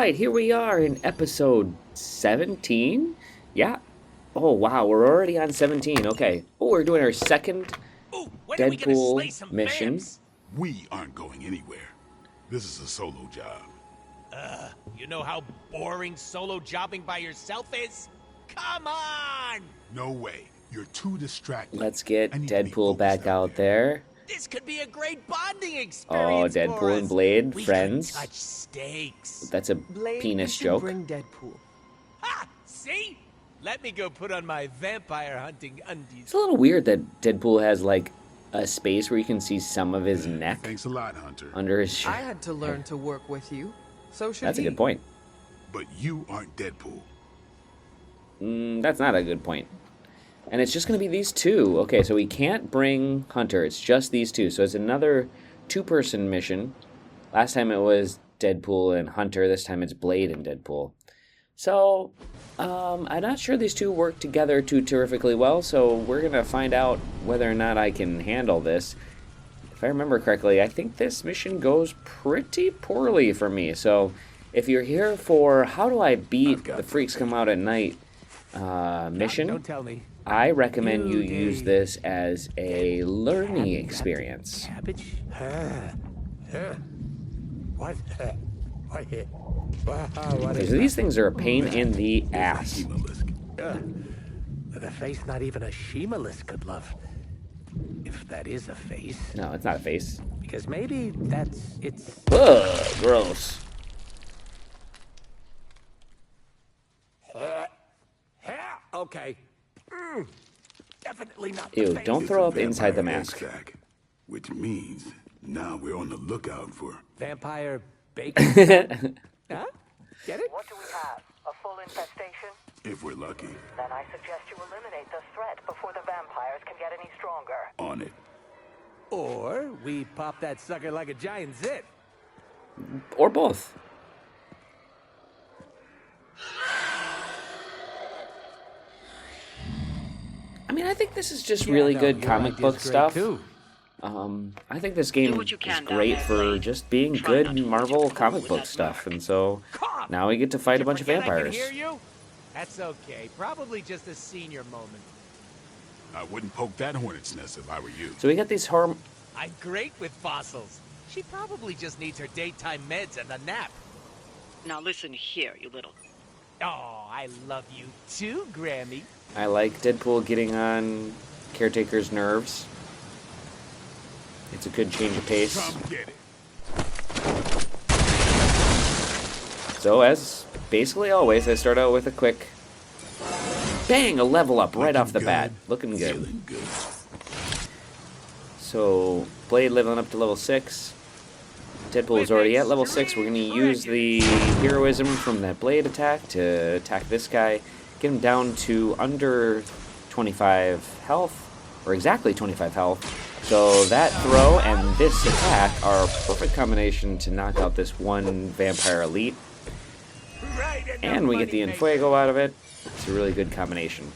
right, here we are in episode 17. Yeah. Oh, wow, we're already on 17. Okay. Oh, we're doing our second Ooh, when are we gonna slay Deadpool some mission. vamps? We aren't going anywhere. This is a solo job. You know how boring solo jobbing by yourself is? Come on! No way. You're too distracted. Let's get I need to be Deadpool back focused out there. This could be a great bonding Oh, experience for Deadpool us. and Blade, We friends. could touch steaks. That's a Blade, penis you should joke. bring Deadpool. Ha! See? Let me go put on my vampire hunting undies. It's a little weird that Deadpool has, like, a space where you can see some of his neck Thanks a lot, Hunter. under his shirt. I had to learn to work with you. So should That's a he. good point. But you aren't Deadpool. That's not a good point. And it's just going to be these two. Okay, so we can't bring Hunter. It's just these two. So it's another two-person mission. Last time it was Deadpool and Hunter. This time it's Blade and Deadpool. So, I'm not sure these two work together too terrifically well, so we're going to find out whether or not I can handle this. If I remember correctly, I think this mission goes pretty poorly for me. So, if you're here for how do I beat the Freaks Come Out at Night mission, Don't tell me. I recommend you You use gay. this as a learning experience. Cabbage? What? What? Because these things are a pain in the ass. Hemolisk. The face not even a Shemalisk could love. If that is a face. No, it's not a face. Because maybe it's... Ugh, gross. Okay. Definitely not Ew, the face. don't It's throw a up inside the vampire mask. egg sac, which means now we're on the lookout for. Vampire bacon. Huh? Get it? What do we have? A full infestation? If we're lucky. Then I suggest you eliminate the threat before the vampires can get any stronger. On it. Or we pop that sucker like a giant zit. Or both. I mean, I think this is just really good comic book stuff. I think this game what you is can down great there, for Blade. just being Try good not to Marvel hurt your comic with book that stuff, knife. and so now we get to fight a bunch of Forget I can vampires. hear you? That's okay. Probably just a senior moment. I wouldn't poke that hornet's nest if I were you. So we got these I'm great with fossils. She probably just needs her daytime meds and a nap. Now listen here, you little... Oh, I love you too, Grammy. I like Deadpool getting on Caretaker's nerves. It's a good change of pace. Come get it. So as basically always, I start out with a quick bang, a level up right off the bat. Looking good. Feeling good. So Blade leveling up to level 6. Deadpool is already at level 6. We're going to use the heroism from that Blade attack to attack this guy. Get him down to under 25 health, or exactly 25 health. So that throw and this attack are a perfect combination to knock out this one vampire elite. Right, And we get the Infuego out of it. It's a really good combination.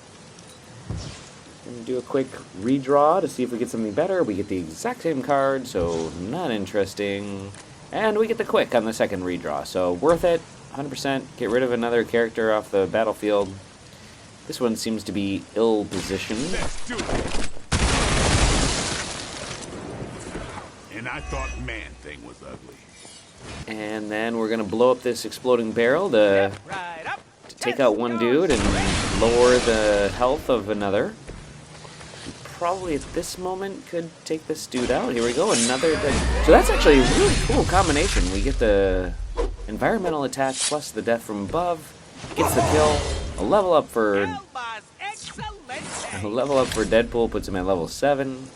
Gonna do a quick redraw to see if we get something better. We get the exact same card, so not interesting. And we get the quick on the second redraw, so worth it, 100%. Get rid of another character off the battlefield. This one seems to be ill-positioned. Let's do it. And I thought Man-Thing was ugly. And then we're gonna blow up this exploding barrel to Right up. take out one dude and lower the health of another. Probably at this moment could take this dude out. Here we go, another. So that's actually a really cool combination. We get the environmental attack plus the death from above. Gets the kill. A level up for Elba's excellent. Deadpool puts him at level 7,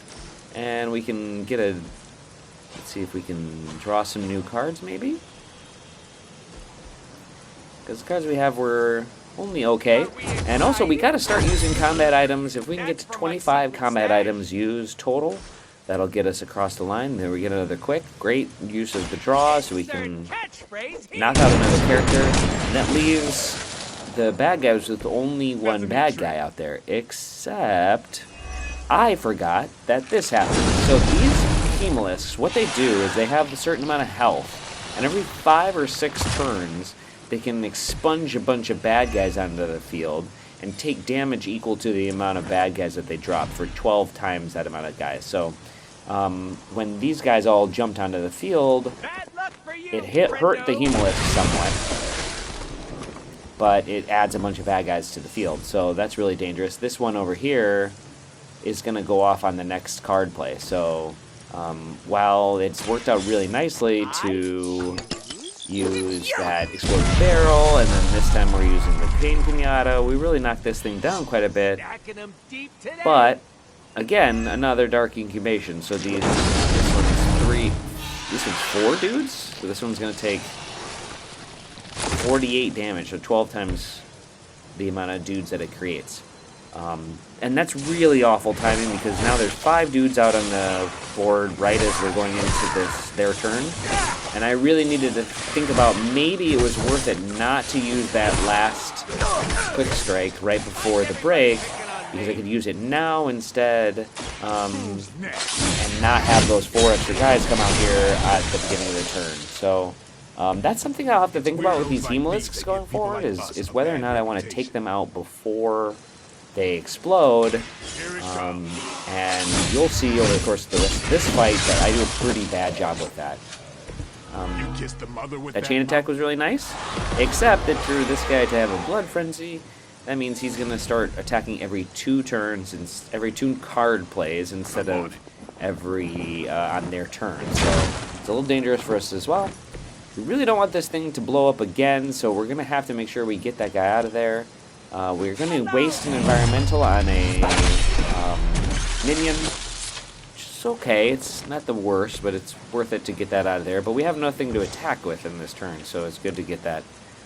and we can get a. Let's see if we can draw some new cards, maybe. Because the cards we have were only okay. And also, we got to start using combat items. If we can get to 25 combat items used total, that'll get us across the line. There we get another quick. Great use of the draw, so we can knock out another character. And that leaves the bad guys with only one bad guy out there. Except, I forgot that this happened. So these Hemolisks, what they do is they have a certain amount of health. And every 5 or 6 turns, they can expunge a bunch of bad guys onto the field and take damage equal to the amount of bad guys that they drop for 12 times that amount of guys. So when these guys all jumped onto the field, it hurt the Hemolisk somewhat, but it adds a bunch of bad guys to the field. So that's really dangerous. This one over here is going to go off on the next card play. So while it's worked out really nicely to use that exploding barrel, and then this time we're using the pain pinata, we really knocked this thing down quite a bit. But again, another dark incubation. So this one's 4 dudes. So this one's going to take 48 damage, so 12 times the amount of dudes that it creates. And that's really awful timing, because now there's 5 dudes out on the board right as we're going into their turn. And I really needed to think about maybe it was worth it not to use that last quick strike right before the break, because I could use it now instead, and not have those 4 extra guys come out here at the beginning of the turn. So that's something I'll have to think about with these Hemolisks going forward, is whether or not I want to take them out before they explode, and you'll see over the course of the rest of this fight that I do a pretty bad job with that. That chain attack was really nice, except that for this guy to have a blood frenzy, that means he's going to start attacking every 2 turns, and every 2 card plays instead of every on their turn. So it's a little dangerous for us as well. We really don't want this thing to blow up again, so we're going to have to make sure we get that guy out of there. We're going to waste an environmental on a minion, which is okay. It's not the worst, but it's worth it to get that out of there. But we have nothing to attack with in this turn, so it's good to get that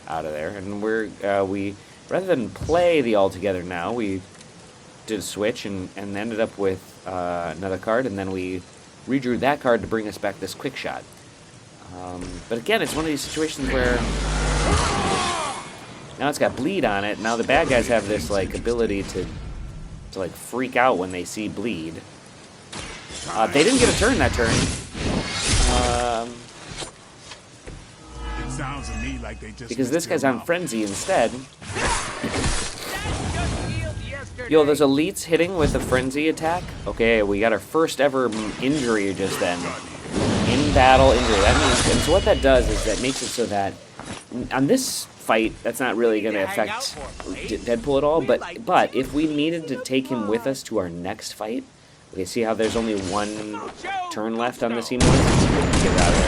out of there. And we rather than play the Altogether now, we did a switch and ended up with another card, and then we redrew that card to bring us back this quick shot. But again, it's one of these situations where now it's got bleed on it. Now the bad guys have this like ability to like freak out when they see bleed. They didn't get a turn that turn. It sounds to me like they just Because this guy's on frenzy instead. Yo, those elites hitting with a frenzy attack. Okay, we got our first ever injury just then. In battle injury. That means, and so what that does is that makes it so that on this fight, that's not really going to affect Deadpool at all, but if we needed to take him with us to our next fight, okay, see how there's only 1 turn left on this Hemolisk? Get it out of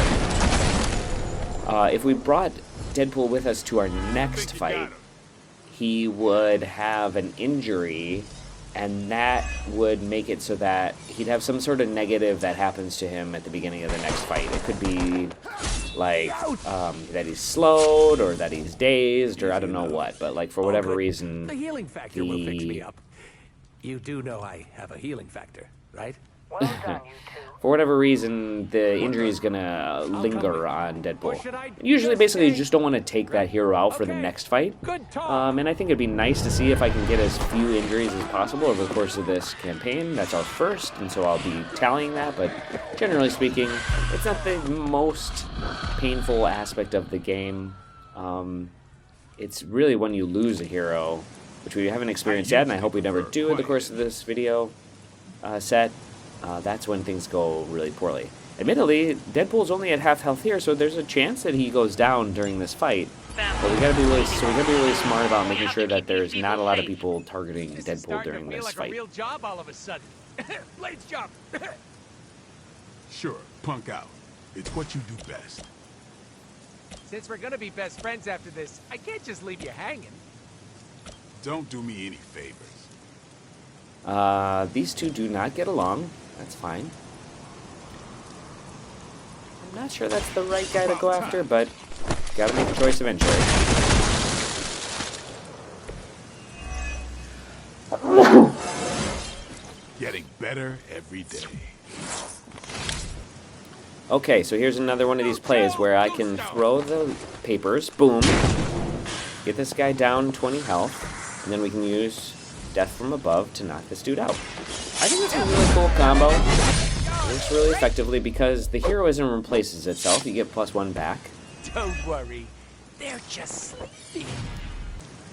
there. If we brought Deadpool with us to our next fight, he would have an injury, and that would make it so that he'd have some sort of negative that happens to him at the beginning of the next fight. It could be like that he's slowed, or that he's dazed, or I don't know what, but like for whatever reason, the healing factor will fix me up. You do know I have a healing factor, right? Well done, you two. for whatever reason, the injury is gonna linger on Deadpool. Usually, basically, you just don't want to take that hero out for the next fight. And I think it'd be nice to see if I can get as few injuries as possible over the course of this campaign. That's our first, and so I'll be tallying that, but generally speaking, it's not the most painful aspect of the game. It's really when you lose a hero, which we haven't experienced yet, and I hope we never do in the course of this video set. That's when things go really poorly. Admittedly, Deadpool's only at half health here, so there's a chance that he goes down during this fight. But we gotta be really smart about making sure that there's not a lot of people targeting Deadpool during this fight. A real job all of a sudden. Blades jump. Sure, punk out. It's what you do best. Since we're gonna be best friends after this, I can't just leave you hanging. Don't do me any favors. These two do not get along. That's fine. I'm not sure that's the right guy to go after, but gotta make a choice eventually. Getting better every day. Okay, so here's another one of these plays where I can throw the papers, boom, get this guy down 20 health, and then we can use Death from Above to knock this dude out. I think it's a really cool combo. It works really effectively because the heroism replaces itself. You get +1 back. Don't worry. They're just sleeping.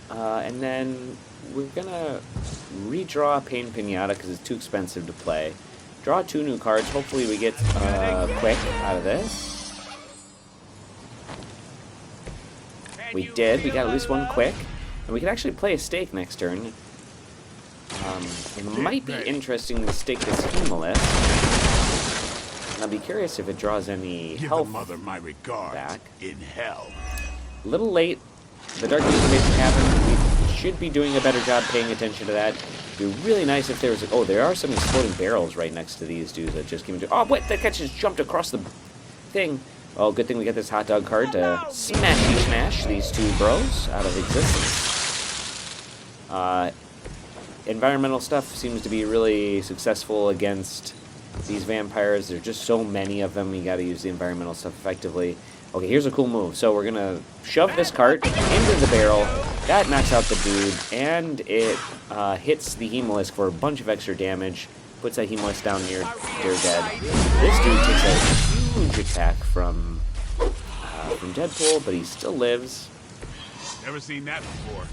And then we're gonna redraw Pain Pinata because it's too expensive to play. Draw 2 new cards. Hopefully we get quick out of this. We did. We got at least 1 quick. And we can actually play a stake next turn. It might be interesting to stake this Hemalith. And I'll be curious if it draws any Give health the mother my regards back. in hell. A little late. The Dark Information happened. We should be doing a better job paying attention to that. It'd be really nice if there was... Oh, there are some exploding barrels right next to these dudes that just came into... Oh, wait, that guy just jumped across the thing. Oh, good thing we got this hot dog card to smash these 2 bros out of existence. Environmental stuff seems to be really successful against these vampires. There's just so many of them. You got to use the environmental stuff effectively. Okay, here's a cool move. So we're gonna shove this cart into the barrel. That knocks out the dude, and it hits the Hemolisk for a bunch of extra damage. Puts that Hemolisk down near dead. This dude takes a huge attack from Deadpool, but he still lives. Never seen that before.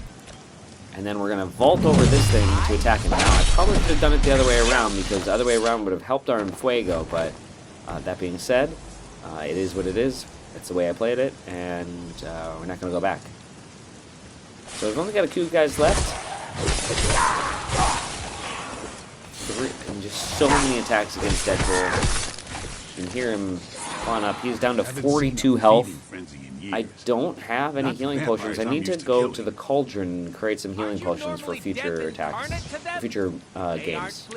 And then we're going to vault over this thing to attack him. Now, I probably should have done it the other way around, because the other way around would have helped our Enfuego, but that being said, it is what it is. That's the way I played it, and we're not going to go back. So we've only got a few guys left. And just so many attacks against Deadpool. You can hear him on up. He's down to 42 health. I don't have any healing potions. I need to go to the cauldron and create some healing potions for future attacks, future games.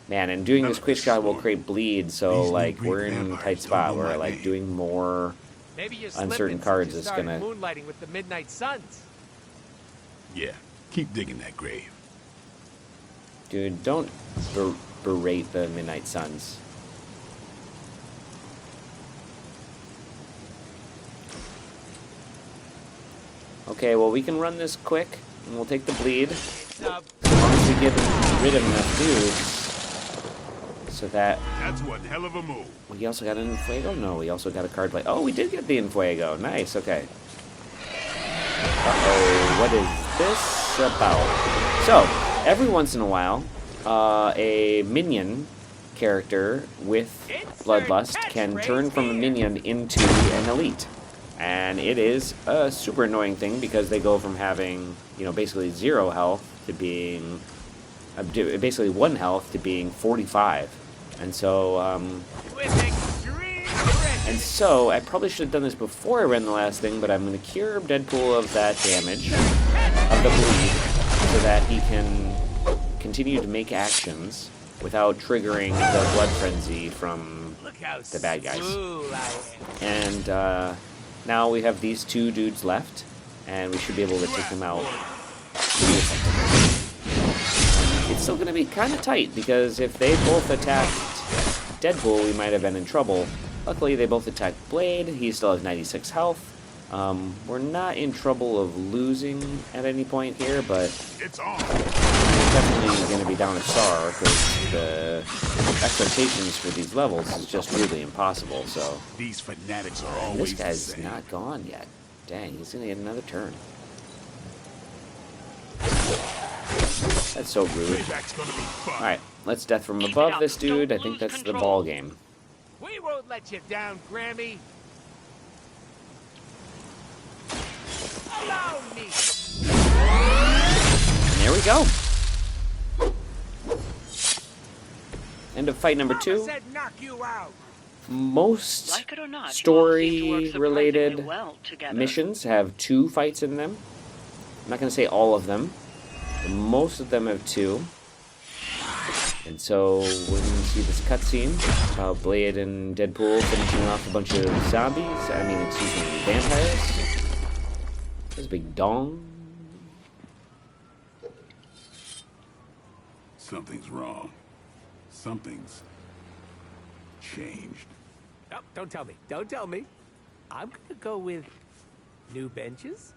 Man, and doing this quick shot will create bleed, so like we're in a tight spot where like doing more uncertain cards is gonna. Moonlighting with the midnight suns. Yeah, keep digging that grave. Dude, don't berate the Midnight Suns. Okay, well, we can run this quick, and we'll take the bleed. As long as we get rid of enough dudes. So that... That's one hell of a move. We also got an Enfuego? No, we also got a card play. Oh, we did get the Enfuego. Nice, okay. Uh-oh, what is this about? So, every once in a while, a minion character with Bloodlust can turn from a minion into an elite. And it is a super annoying thing because they go from having, you know, basically 0 health to being, basically 1 health to being 45. And so, I probably should have done this before I ran the last thing, but I'm going to cure Deadpool of that damage, of the bleed, so that he can continue to make actions without triggering the blood frenzy from the bad guys. And, now we have these 2 dudes left, and we should be able to take them out pretty effectively. It's still going to be kind of tight, because if they both attacked Deadpool, we might have been in trouble. Luckily, they both attacked Blade. He still has 96 health. We're not in trouble of losing at any point here, but it's on. We're definitely going to be down a star, because the expectations for these levels is just really impossible, so... These fanatics are And always this guy's the same. not gone yet. Dang, he's going to get another turn. That's so rude. Payback's gonna be fun. Alright, let's death from above this dude. I think that's the ball game. We won't let you down, Grammy. Allow me. And there we go. End of fight number 2. Said knock you out. Most Like it or not, you all seem to work story-related surprisingly well together. missions have 2 fights in them. I'm not going to say all of them. But most of them have 2. And so we're going to see this cutscene about Blade and Deadpool finishing off a bunch of zombies. I mean, excuse me, vampires. There's a big dong. Something's wrong. Something's changed. Oh, don't tell me. Don't tell me. I'm gonna go with new benches.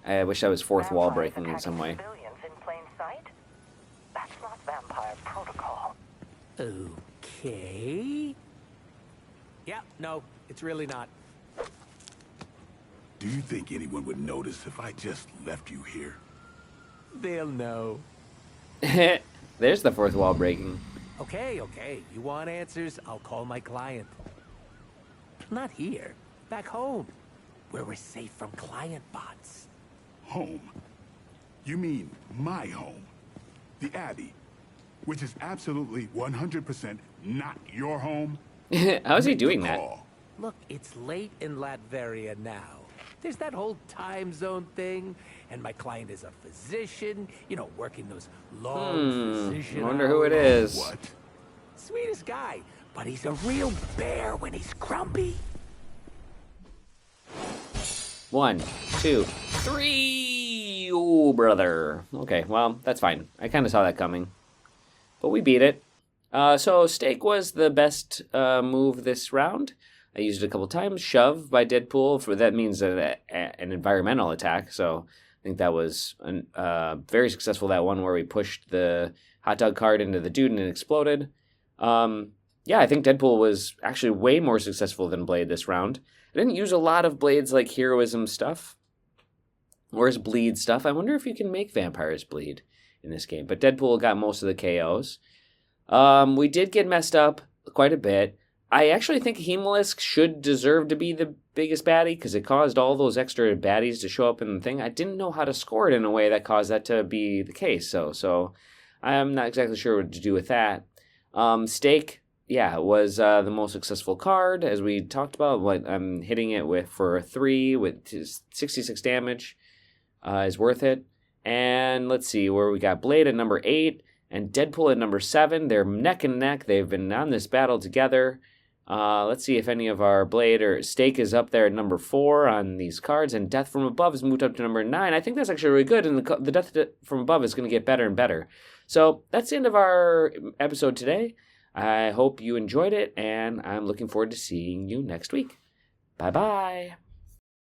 I wish I was fourth wall breaking in Vampires some way. attacking civilians in plain sight? That's not vampire protocol. Okay. Yeah, no, it's really not. Do you think anyone would notice if I just left you here? They'll know. There's the fourth wall breaking. Okay, you want answers? I'll call my client. Not here. Back home. Where we're safe from client bots. Home? You mean my home? The Abbey, which is absolutely 100% not your home? How is he doing that? Call. Look, it's late in Latveria now. There's that whole time zone thing, and my client is a physician, you know, working those long physician I wonder who it hours. is. What? Sweetest guy, but he's a real bear when he's grumpy. 1, 2, 3. Ooh, brother. Okay, well, that's fine. I kind of saw that coming. But we beat it. So Stake was the best move this round. I used it a couple times. Shove by Deadpool. That means an environmental attack. So I think that was very successful, that one where we pushed the hot dog cart into the dude and it exploded. Yeah, I think Deadpool was actually way more successful than Blade this round. I didn't use a lot of Blade's like heroism stuff or his bleed stuff. I wonder if you can make vampires bleed in this game. But Deadpool got most of the KOs. We did get messed up quite a bit. I actually think Hemolisk should deserve to be the biggest baddie because it caused all those extra baddies to show up in the thing. I didn't know how to score it in a way that caused that to be the case. So I'm not exactly sure what to do with that. Stake, yeah, was the most successful card, as we talked about. I'm hitting it for a 3 with 66 damage is worth it. And let's see where we got Blade at number 8 and Deadpool at number 7. They're neck and neck. They've been on this battle together. Let's see if any of our Blade or Stake is up there at number 4 on these cards, and Death from Above has moved up to number 9. I think that's actually really good, and the Death from Above is going to get better and better. So that's the end of our episode today. I hope you enjoyed it, and I'm looking forward to seeing you next week. Bye-bye.